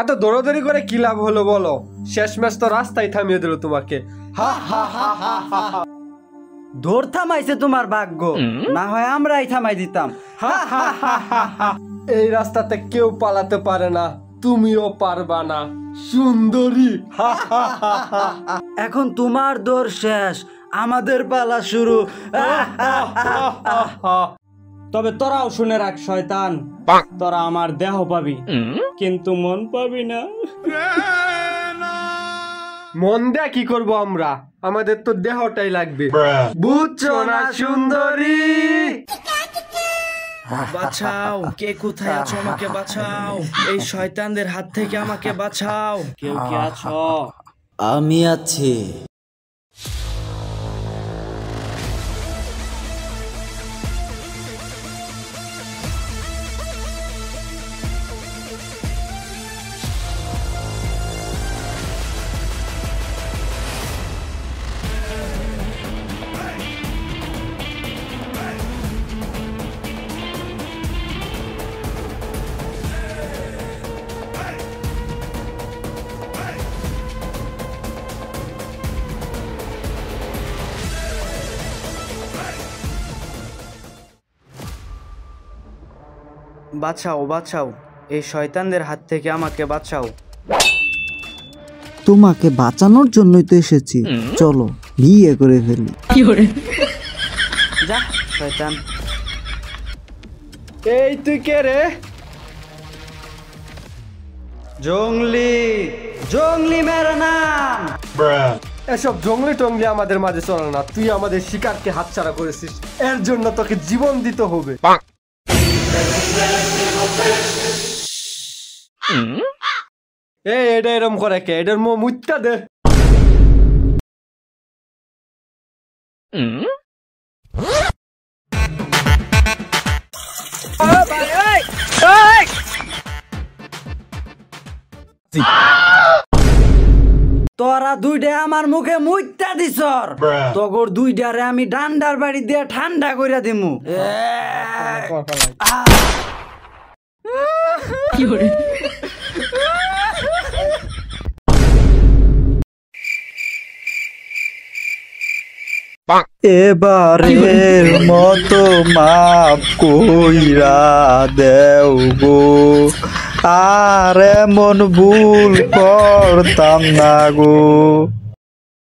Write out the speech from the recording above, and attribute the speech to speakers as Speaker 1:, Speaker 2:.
Speaker 1: এত দৌড়াদৌড়ি করে কি লাভ হলো বলো? শেষমেশ তো রাস্তায় থামিয়ে দিল তোমাকে।
Speaker 2: দৌড় থামাইছে তোমার ভাগ্য, না হয় আমরাই থামাই দিতাম।
Speaker 1: এই রাস্তাতে কেউ পালাতে পারে না, তুমিও পারবা না সুন্দরী।
Speaker 2: এখন তোমার দৌড় শেষ, আমাদের পালা শুরু। তবে তোরাও শুনে রাখ শয়তান, তোরা আমার দেহ পাবি কিন্তু মন পাবি না।
Speaker 1: মন দেয়া কি করবো আমরা? আমাদের তো দেহটাই লাগবে, বুঝছো না সুন্দরী?
Speaker 3: বাঁচাও, কে কোথায় আছো? আমাকে বাঁচাও, এই শয়তানদের হাত থেকে আমাকে বাঁচাও।
Speaker 2: কেউ কি আছো?
Speaker 4: আমি আছি।
Speaker 3: বাঁচাও বাঁচাও, এই শয়তানদের হাত থেকে আমাকে বাঁচাও।
Speaker 4: তোমাকে বাঁচানোর জন্যই তো এসেছি, চলো বিয়ে করে ফেলি।
Speaker 3: যা শয়তান।
Speaker 1: এই তুই কে রে?
Speaker 2: জঙ্গলি, জঙ্গলি মেরা নাম।
Speaker 1: এসব জঙ্গলি টঙ্গলি আমাদের মাঝে চলে না। তুই আমাদের শিকারকে হাতছাড়া করেছিস, এর জন্য তোকে জীবন দিতে হবে। এটা এরম করে কে? এটার মুত্যা দে।
Speaker 2: তোরা দুইটা আমার মুখে মুইত্যা দিছর, তগর দুইটারে আমি ডান্ডার বাড়ি দিয়ে ঠান্ডা কইরা দিমু।
Speaker 4: এবারের মতো মাপ কইরা দেও গো, আর এমন ভুল করতাম না গো।